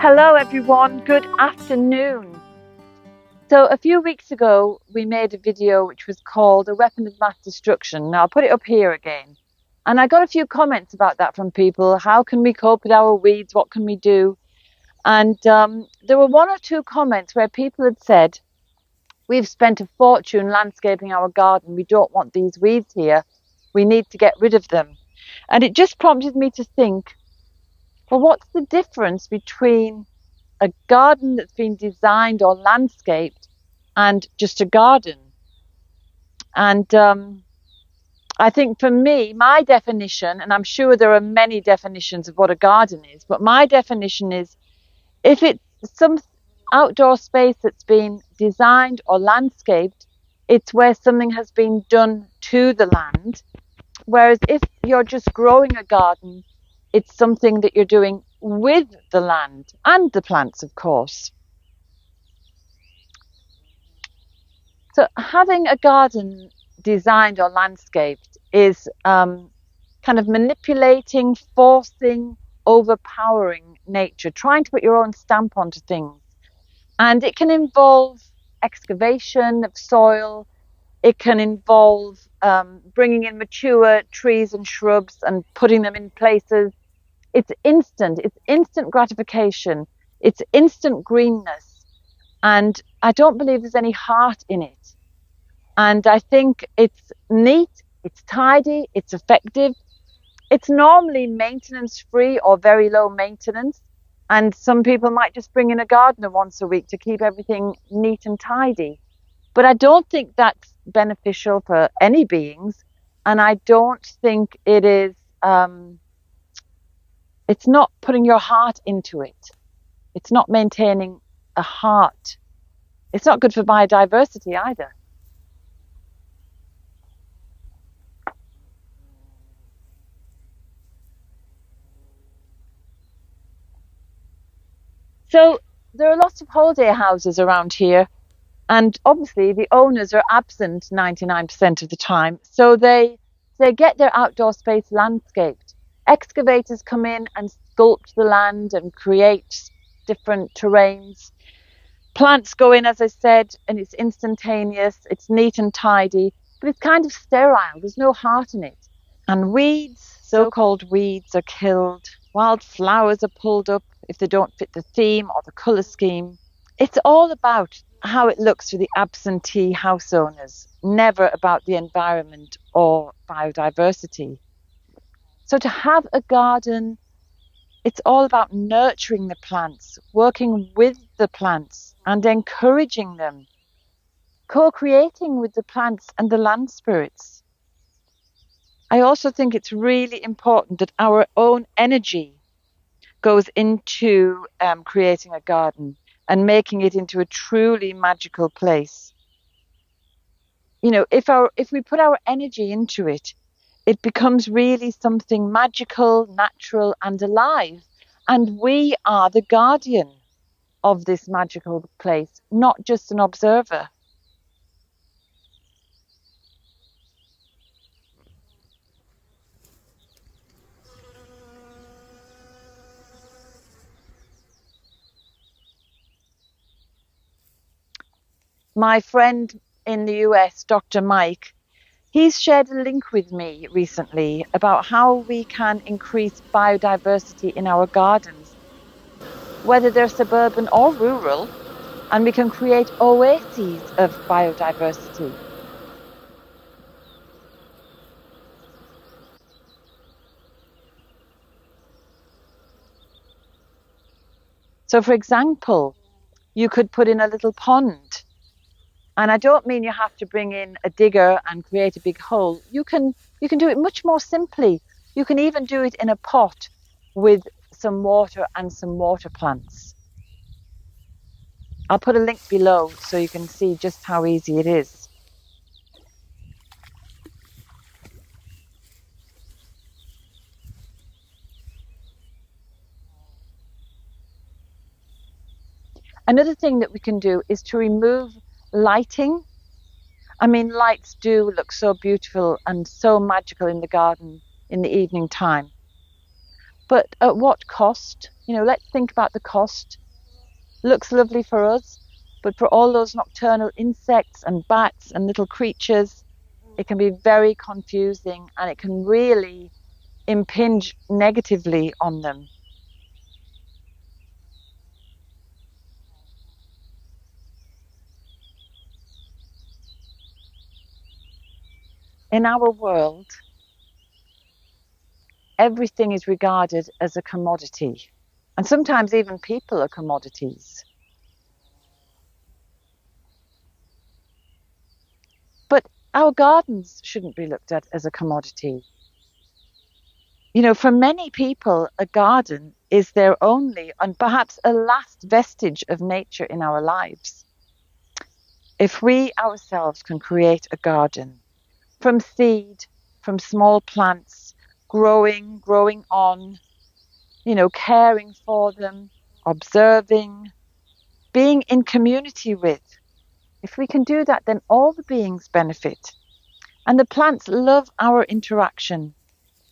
Hello everyone, good afternoon. So a few weeks ago we made a video which was called A Weapon of Mass Destruction. Now I'll put it up here again. And I got a few comments about that from people. How can we cope with our weeds? What can we do? And there were one or two comments where people had said, we've spent a fortune landscaping our garden. We don't want these weeds here. We need to get rid of them. And it just prompted me to think, well, what's the difference between a garden that's been designed or landscaped and just a garden? And I think for me, my definition, and I'm sure there are many definitions of what a garden is, but my definition is if it's some outdoor space that's been designed or landscaped, it's where something has been done to the land. Whereas if you're just growing a garden, it's something that you're doing with the land and the plants, of course. So having a garden designed or landscaped is kind of manipulating, forcing, overpowering nature, trying to put your own stamp onto things. And it can involve excavation of soil. It can involve bringing in mature trees and shrubs and putting them in places. It's instant gratification. It's instant greenness. And I don't believe there's any heart in it. And I think it's neat, it's tidy, it's effective. It's normally maintenance free or very low maintenance. And some people might just bring in a gardener once a week to keep everything neat and tidy. But I don't think that's beneficial for any beings. And I don't think it is, it's not putting your heart into it. It's not maintaining a heart. It's not good for biodiversity either. So there are lots of holiday houses around here. And obviously the owners are absent 99% of the time. So they get their outdoor space landscaped. Excavators come in and sculpt the land and create different terrains. Plants go in, as I said, and it's instantaneous. It's neat and tidy, but it's kind of sterile. There's no heart in it. And weeds, so-called weeds, are killed. Wild flowers are pulled up if they don't fit the theme or the colour scheme. It's all about how it looks for the absentee house owners, never about the environment or biodiversity. So to have a garden, it's all about nurturing the plants, working with the plants and encouraging them, co-creating with the plants and the land spirits. I also think it's really important that our own energy goes into creating a garden and making it into a truly magical place. You know, if we put our energy into it, it becomes really something magical, natural, and alive. And we are the guardian of this magical place, not just an observer. My friend in the US, Dr. Mike, he's shared a link with me recently about how we can increase biodiversity in our gardens, whether they're suburban or rural, and we can create oases of biodiversity. So, for example, you could put in a little pond. And I don't mean you have to bring in a digger and create a big hole. You can do it much more simply. You can even do it in a pot with some water and some water plants. I'll put a link below so you can see just how easy it is. Another thing that we can do is to remove lighting. I mean, lights do look so beautiful and so magical in the garden in the evening time. But at what cost? Let's think about the cost. Looks lovely for us, but for all those nocturnal insects and bats and little creatures, it can be very confusing and it can really impinge negatively on them. In our world, everything is regarded as a commodity, and sometimes even people are commodities. But our gardens shouldn't be looked at as a commodity. For many people, a garden is their only and perhaps a last vestige of nature in our lives. If we ourselves can create a garden from seed, from small plants, growing on, caring for them, observing, being in community with. If we can do that, then all the beings benefit. And the plants love our interaction.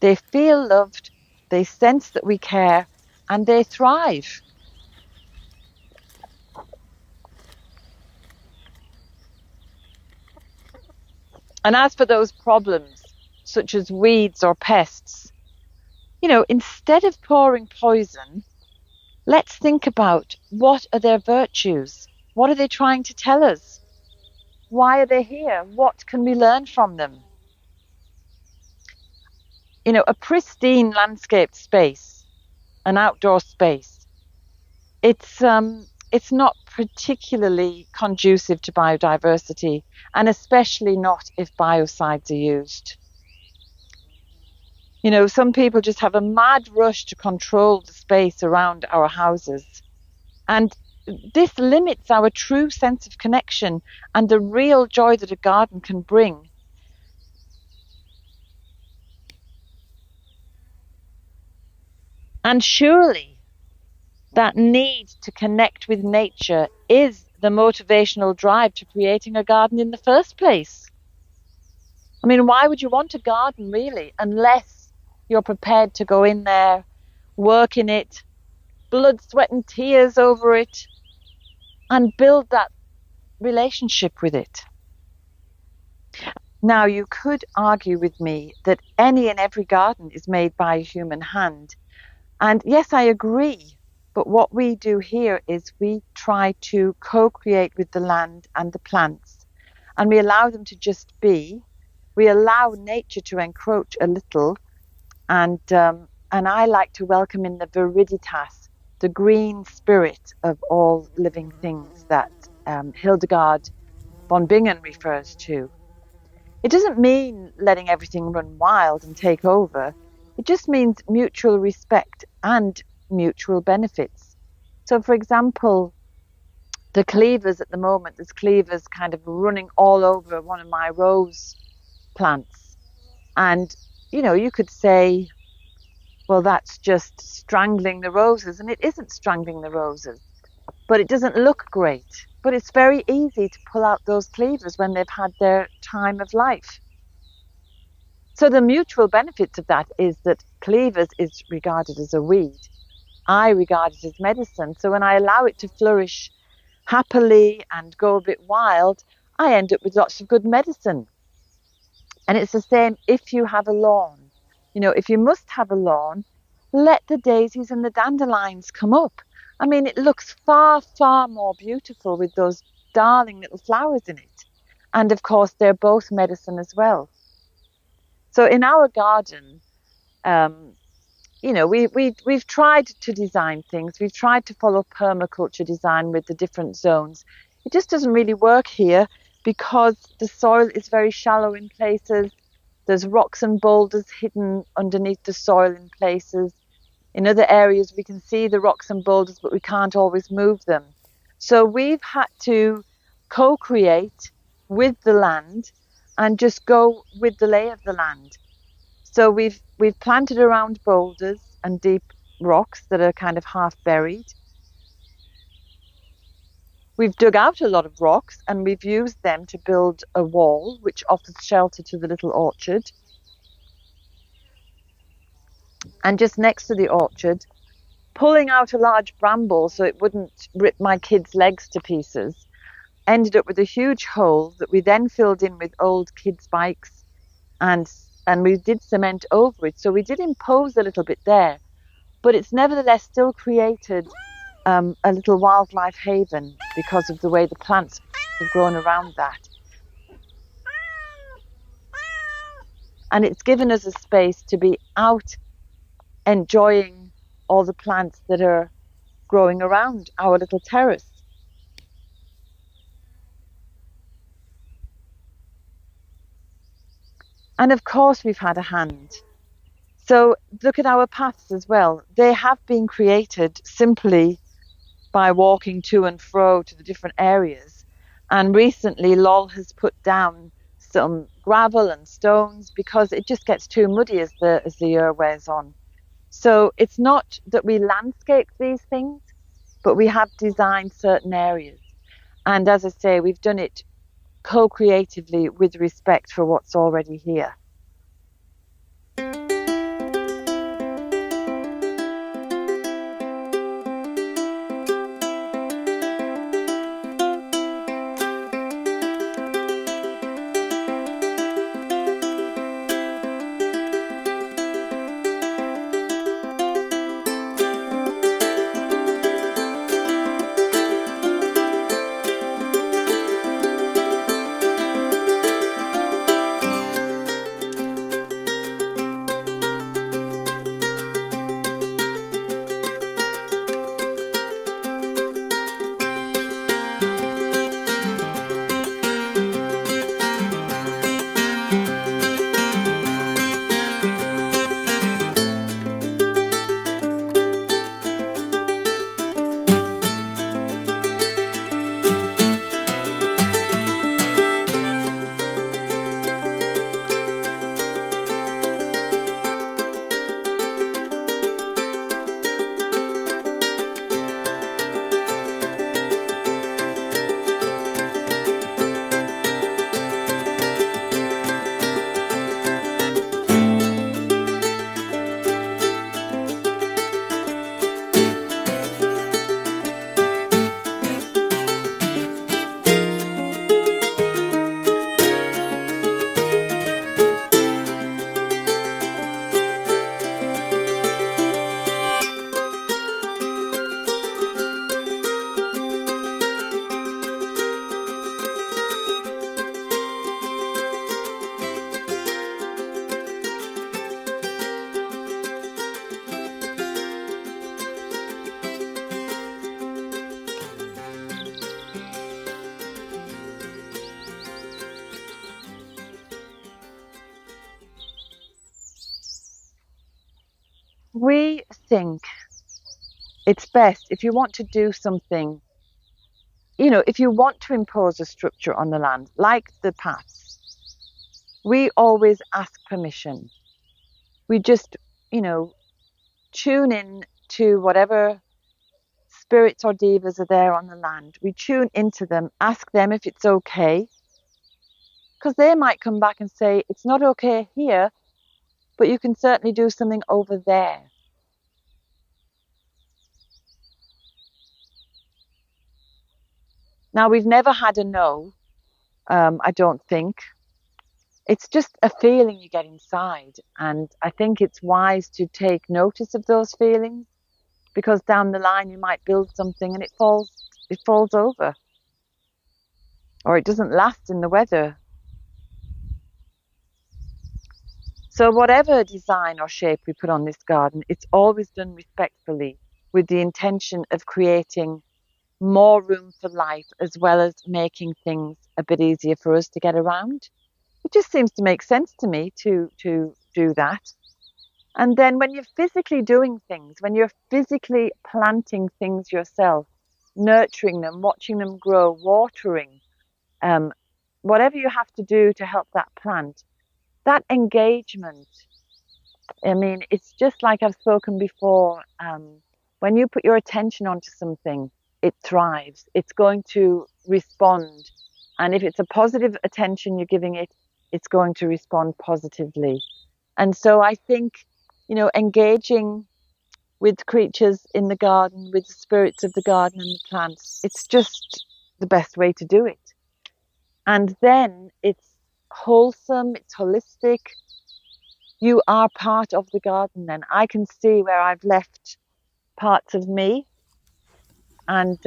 They feel loved, they sense that we care, and they thrive. And as for those problems, such as weeds or pests, instead of pouring poison, let's think about what are their virtues? What are they trying to tell us? Why are they here? What can we learn from them? A pristine landscaped space, an outdoor space, it's not particularly conducive to biodiversity, and especially not if biocides are used. Some people just have a mad rush to control the space around our houses. And this limits our true sense of connection and the real joy that a garden can bring. And surely that need to connect with nature is the motivational drive to creating a garden in the first place. I mean, why would you want a garden really, unless you're prepared to go in there, work in it, blood, sweat and tears over it, and build that relationship with it? Now, you could argue with me that any and every garden is made by a human hand. And yes, I agree. But what we do here is we try to co-create with the land and the plants, and we allow them to just be. We allow nature to encroach a little, and I like to welcome in the viriditas, the green spirit of all living things that Hildegard von Bingen refers to. It doesn't mean letting everything run wild and take over. It just means mutual respect and mutual benefits. So, for example, the cleavers at the moment, there's cleavers kind of running all over one of my rose plants. And, you could say, well, that's just strangling the roses. And it isn't strangling the roses, but it doesn't look great. But it's very easy to pull out those cleavers when they've had their time of life. So the mutual benefits of that is that cleavers is regarded as a weed. I regard it as medicine. So when I allow it to flourish happily and go a bit wild, I end up with lots of good medicine. And it's the same if you have a lawn. If you must have a lawn, let the daisies and the dandelions come up. I mean, it looks far, far more beautiful with those darling little flowers in it. And of course, they're both medicine as well. So in our garden, we've tried to design things. We've tried to follow permaculture design with the different zones. It just doesn't really work here because the soil is very shallow in places. There's rocks and boulders hidden underneath the soil in places. In other areas, we can see the rocks and boulders, but we can't always move them. So we've had to co-create with the land and just go with the lay of the land. So we've planted around boulders and deep rocks that are kind of half buried. We've dug out a lot of rocks and we've used them to build a wall which offers shelter to the little orchard. And just next to the orchard, pulling out a large bramble so it wouldn't rip my kids' legs to pieces, ended up with a huge hole that we then filled in with old kids' bikes, and we did cement over it. So we did impose a little bit there, but it's nevertheless still created a little wildlife haven because of the way the plants have grown around that. And it's given us a space to be out enjoying all the plants that are growing around our little terrace. And of course, we've had a hand. So look at our paths as well. They have been created simply by walking to and fro to the different areas. And recently, Lol has put down some gravel and stones because it just gets too muddy as the year wears on. So it's not that we landscape these things, but we have designed certain areas. And as I say, we've done it co-creatively with respect for what's already here. We think it's best if you want to do something, if you want to impose a structure on the land, like the paths, we always ask permission. We just, tune in to whatever spirits or devas are there on the land. We tune into them, ask them if it's okay, because they might come back and say, it's not okay here, but you can certainly do something over there. Now, we've never had a no, I don't think. It's just a feeling you get inside. And I think it's wise to take notice of those feelings, because down the line you might build something and it falls over, or it doesn't last in the weather. So whatever design or shape we put on this garden, it's always done respectfully, with the intention of creating more room for life, as well as making things a bit easier for us to get around. It just seems to make sense to me to do that. And then when you're physically doing things, when you're physically planting things yourself, nurturing them, watching them grow, watering, whatever you have to do to help that plant, that engagement, it's just like I've spoken before. When you put your attention onto something, it thrives. It's going to respond. And if it's a positive attention you're giving it, it's going to respond positively. And so I think, engaging with creatures in the garden, with the spirits of the garden and the plants. It's just the best way to do it. And then it's wholesome, it's holistic. You are part of the garden then. I can see where I've left parts of me, and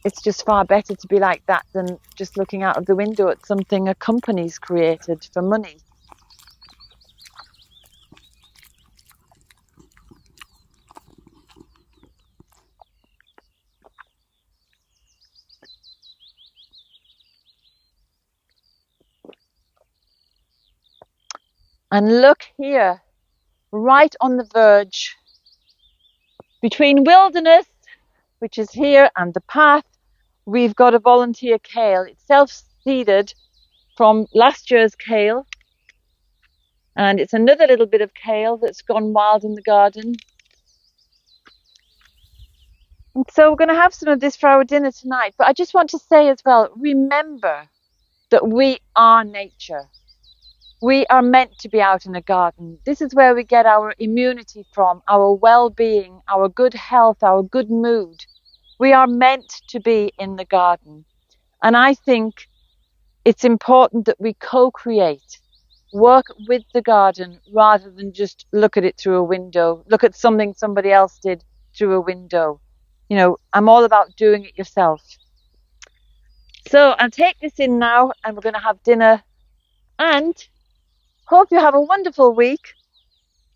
it's just far better to be like that than just looking out of the window at something a company's created for money. And look here, right on the verge between wilderness, which is here, and the path, we've got a volunteer kale. It's self-seeded from last year's kale. And it's another little bit of kale that's gone wild in the garden. And so we're going to have some of this for our dinner tonight. But I just want to say as well, remember that we are nature. We are meant to be out in a garden. This is where we get our immunity from, our well-being, our good health, our good mood. We are meant to be in the garden. And I think it's important that we co-create, work with the garden rather than just look at it through a window, look at something somebody else did through a window. You know, I'm all about doing it yourself. So I'll take this in now and we're going to have dinner, and hope you have a wonderful week.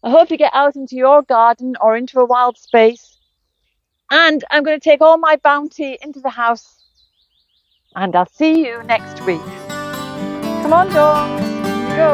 I hope you get out into your garden or into a wild space. And I'm going to take all my bounty into the house. And I'll see you next week. Come on, dogs. Here you go.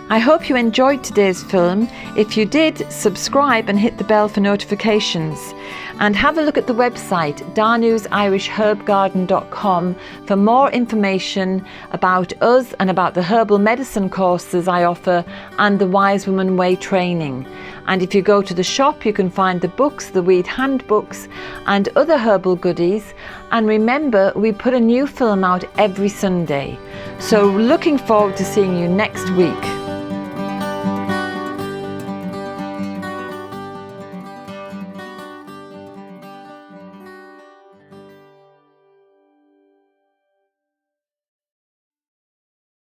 I hope you enjoyed today's film. If you did, subscribe and hit the bell for notifications. And have a look at the website danusirishherbgarden.com for more information about us and about the herbal medicine courses I offer and the Wise Woman Way training. And if you go to the shop, you can find the books, the weed handbooks and other herbal goodies. And remember, we put a new film out every Sunday. So looking forward to seeing you next week.